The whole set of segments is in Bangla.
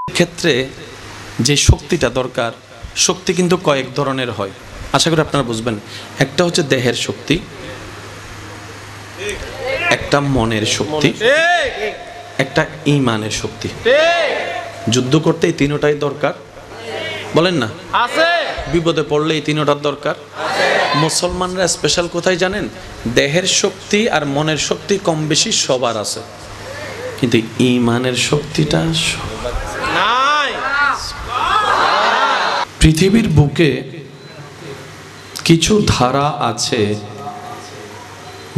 ক্ষেত্রে যে শক্তিটা দরকার, শক্তি কিন্তু কয়েক ধরনের হয়, আশা করি আপনারা বুঝবেন। একটা হচ্ছে দেহের শক্তি, একটা মনের শক্তি, একটা ঈমানের শক্তি। যুদ্ধ করতে এই তিনটাই দরকার, বলেন না? বিপদে পড়লে এই তিনটার দরকার। মুসলমানরা স্পেশাল কোথায় জানেন? দেহের শক্তি আর মনের শক্তি কম বেশি সবার আছে, কিন্তু ঈমানের শক্তিটা নাই। পৃথিবীর বুকে কিছু ধারা আছে,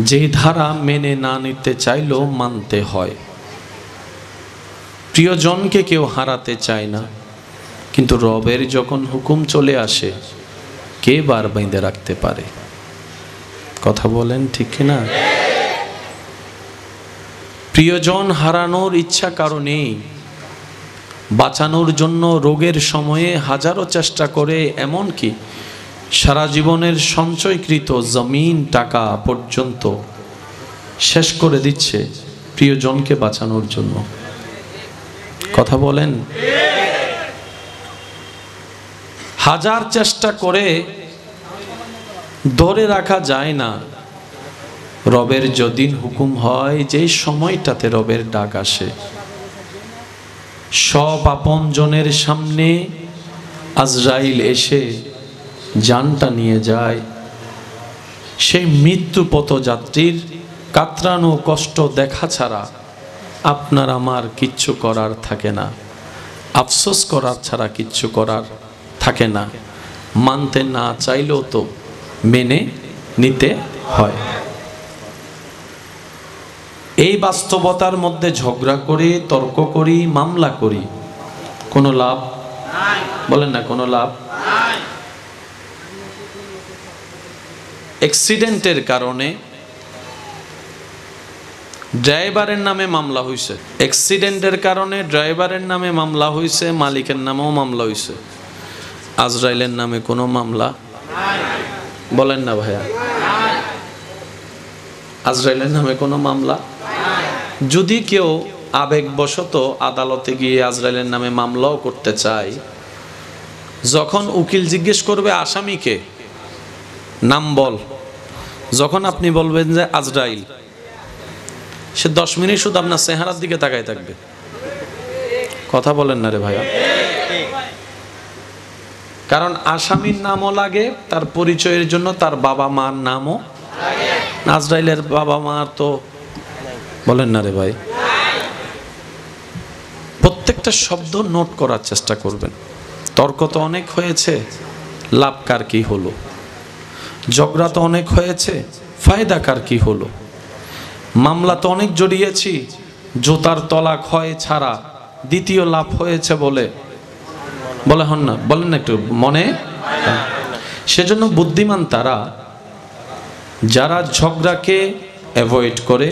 যে ধারা মেনে না নিতে চাইলেও মানতে হয়। প্রিয়জনকে কেউ হারাতে চায় না, কিন্তু রবের যখন হুকুম চলে আসে কে বার বেঁধে রাখতে পারে? কথা বলেন ঠিক না? প্রিয়জন হারানোর ইচ্ছা কারো নেই, বাঁচানোর জন্য রোগের সময়ে হাজারো চেষ্টা করে, এমনকি সারা জীবনের সঞ্চয়কৃত জমিন টাকা পর্যন্ত শেষ করে দিচ্ছে প্রিয়জনকে বাঁচানোর জন্য। কথা বলেন? হাজার চেষ্টা করে ধরে রাখা যায় না। রবের যদিন হুকুম হয়, যে সময়টাতে রবের ডাক আসে, সব আপনজনের সামনে আজরাইল এসে জানটা নিয়ে যায়, সেই মৃত্যু পথযাত্রীর কাতরানো কষ্ট দেখা ছাড়া আপনার আমার কিচ্ছু করার থাকে না, আফসোস করার ছাড়া কিচ্ছু করার থাকে না। মানতে না চাইলেও তো মেনে নিতে হয়। এই বাস্তবতার মধ্যে ঝগড়া করি, তর্ক করি, মামলা করি, কোনো লাভ? বলেন না, কোনো লাভ? অ্যাক্সিডেন্টের কারণে ড্রাইভারের নামে মামলা হয়েছে, অ্যাক্সিডেন্টের কারণে ড্রাইভারের নামে মামলা হয়েছে, মালিকের নামেও মামলা হয়েছে, আজরাইলের নামে কোনো মামলা? বলেন না ভাইয়া, আজরাইলের নামে কোনো মামলা? যদি কেউ আবেগবশত আদালতে গিয়ে আজরাইলের নামে মামলাও করতে চায়, যখন উকিল জিজ্ঞেস করবে আসামিকে নাম বল, যখন আপনি বলবেন যে আজরাইল, সে 10 মিনিট শুধু আপনার চেহারার দিকে তাকায় থাকবে। কথা বলেন না রে ভাইয়া? কারণ আসামির নামও লাগে, তার পরিচয়ের জন্য তার বাবা মার নামও। আজরাইলের বাবা মা তো, বলেন না রে ভাই? প্রত্যেকটা শব্দ নোট করার চেষ্টা করবেন। তর্ক তো অনেক হয়েছে, লাভ কার কি হলো? ঝগড়া তো অনেক হয়েছে, ফায়দা কার কি হলো? মামলা তো অনেক জড়িয়েছি, জুতার তলা ক্ষয় ছাড়া দ্বিতীয় লাভ হয়েছে বলে বলে হন না, বলেন না একটু মনে? সেজন্য বুদ্ধিমান তারা যারা ঝগড়াকে অ্যাভয়েড করে,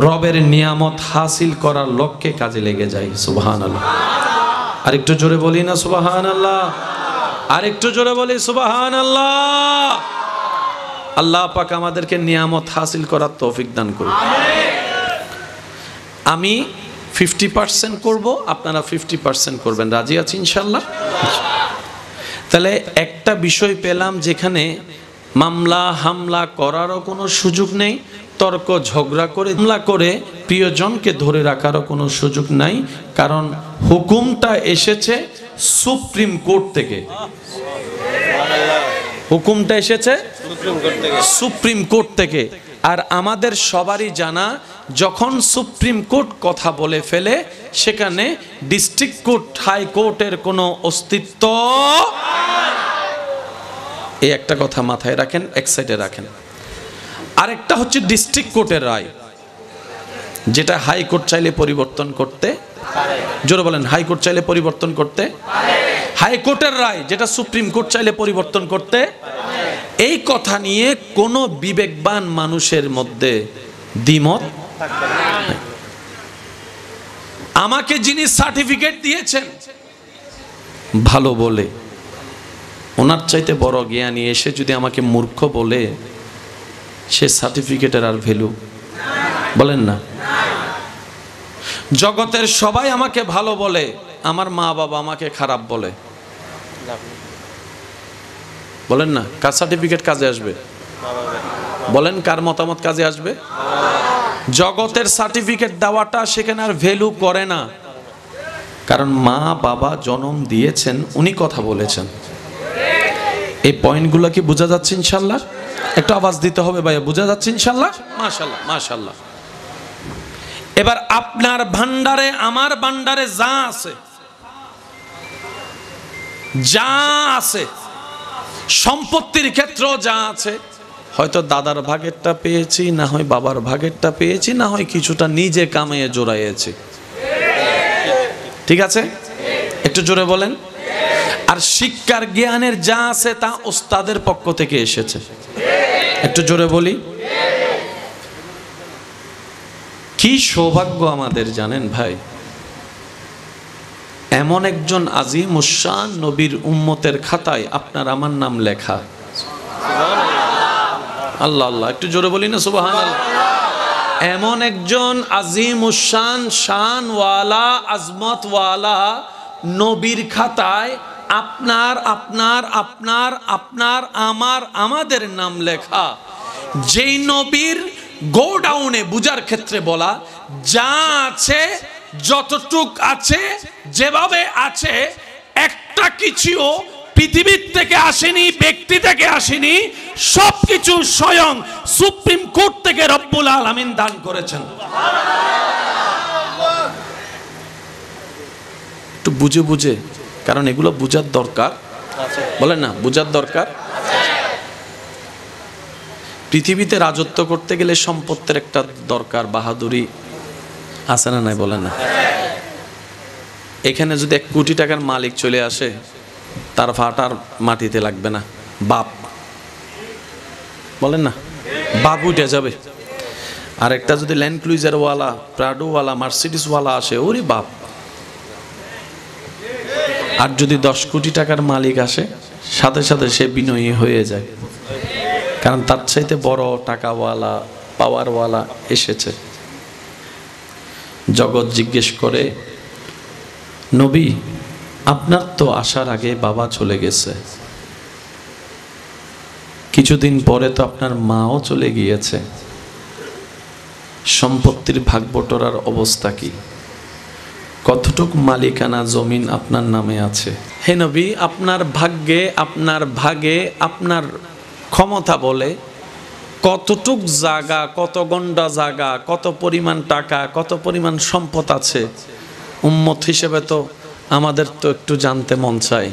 রবের নিয়ামত হাসিল করার লক্ষ্যে কাজে লেগে যায়। সুবহানাল্লাহ। আরেকটু জোরে বলি না সুবহানাল্লাহ? আরেকটু জোরে বলি সুবহানাল্লাহ। আল্লাহ পাক আমাদেরকে নিয়ামত হাসিল করার তৌফিক দান করুন। আমি 50% করব, আপনারা 50% করবেন। রাজি আছি ইনশাআল্লাহ? তাহলে একটা বিষয় পেলাম যেখানে মামলা হামলা করারও কোনো সুযোগ নেই, তর্ক ঝগড়া করে হামলা করে প্রিয়জনকে ধরে রাখারও কোনো সুযোগ নাই, কারণ হুকুমটা এসেছে সুপ্রিম কোর্ট থেকে। হুকুমটা এসেছে সুপ্রিম কোর্ট থেকে। আর আমাদের সবারই জানা, যখন সুপ্রিম কোর্ট কথা বলে ফেলে, সেখানে ডিস্ট্রিক্ট কোর্ট, হাইকোর্টের কোনো অস্তিত্ব। এই একটা কথা মাথায় রাখেন, এক সাইডে রাখেন। আরেকটা হচ্ছে ডিস্ট্রিক্ট কোর্টের রায়, যেটা হাইকোর্ট চাইলে পরিবর্তন করতে, জোরে বলেন, হাইকোর্ট চাইলে পরিবর্তন করতে, হাইকোর্টের রায় যেটা সুপ্রিম কোর্ট চাইলে পরিবর্তন করতে। এই কথা নিয়ে কোনো বিবেকবান মানুষের মধ্যে দ্বিমত। আমাকে যিনি সার্টিফিকেট দিয়েছেন ভালো বলে, ওনার চাইতে বড় জ্ঞানী এসে যদি আমাকে মূর্খ বলে, সে সার্টিফিকেটের আর ভ্যালু? বলেন না? জগতের সবাই আমাকে ভালো বলে, আমার মা বাবা আমাকে খারাপ বলে, বলেন না কার সার্টিফিকেট কাজে আসবে? বলেন কার মতামত কাজে আসবে? জগতের সার্টিফিকেট দেওয়াটা সেখানে আর ভ্যালু করে না, কারণ মা বাবা জন্ম দিয়েছেন, উনি কথা বলেছেন। এই পয়েন্টগুলো কি বোঝা যাচ্ছে ইনশাল্লাহ? একটু আওয়াজ দিতে হবে ভাইয়া, বোঝা যাচ্ছে ইনশাল্লাহ? মাশাআল্লাহ মাশাআল্লাহ। এবার আপনার ভান্ডারে আমার ভান্ডারে যা আছে সম্পত্তির ক্ষেত্র যা আছে, হয়তো দাদার ভাগেরটা পেয়েছি, না হয় বাবার ভাগেরটা পেয়েছি, না হয় কিছুটা নিজে কামিয়ে জোড়াইয়েছি। ঠিক আছে, একটু জোরে বলেন। আর শিক্ষার জ্ঞানের যা আছে তা ওস্তাদের পক্ষ থেকে এসেছে, একটু জোরে বলি। কি সৌভাগ্য আমাদের জানেন ভাই, এমন একজন আজিমুশ শান নবীর উম্মতের খাতায় আপনার আমার নাম লেখা। আল্লাহ আল্লাহ, একটু জোরে বলি না সুবহানাল্লাহ। এমন একজন আজিমুশ শান, শানওয়ালা, আজমতওয়ালা নবীর খাতায় আপনার আপনার আপনার আপনার আমার আমাদের নাম লেখা, যেই নবীর গোডাউনে বুঝার ক্ষেত্রে বলা যা আছে, যতটুক আছে, যেভাবে আছে, একটা কিছুও পৃথিবীর থেকে আসেনি, ব্যক্তি থেকে আসেনি, সবকিছু স্বয়ং সুপ্রিম কোর্ট থেকে রব্বুল আলামিন দান করেছেন। একটু বুঝে বুঝে, কারণ এগুলো বুঝার দরকার, বলেন না বুঝার দরকার। পৃথিবীতে রাজত্ব করতে গেলে সম্পত্তির একটা দরকার, বাহাদুরি আছে না নাই বলেন না? এখানে যদি 1 কোটি টাকার মালিক চলে আসে, তার ভাটার মাটিতে লাগবে না, বাপ, বলেন না, বাপ উঠে যাবে। আর একটা যদি ল্যান্ড ক্রুইজার ওয়ালা, প্রাডো ওয়ালা, মার্সিডিস ওয়ালা আসে, ওরে বাপ। আর যদি 10 কোটি টাকার মালিক আসে, সাথে সাথে সে বিনয়ী হয়ে যায়, কারণ তার চাইতে বড় টাকাওয়ালা, পাওয়ারওয়ালা এসেছে। জগৎ জিজ্ঞেস করে, নবী আপনার তো আসার আগে বাবা চলে গেছে, কিছুদিন পরে তো আপনার মাও চলে গিয়েছে, সম্পত্তির ভাগ বটোরার অবস্থা কি? কতটুক মালিকানা জমিন আপনার নামে আছে? হে নবী, আপনার ভাগ্যে, আপনার ভাগে, আপনার ক্ষমতা বলে কতটুক জায়গা, কত গন্ডা জায়গা, কত পরিমাণ টাকা, কত পরিমাণ সম্পদ আছে, উম্মত হিসেবে তো আমাদের তো একটু জানতে মন চায়।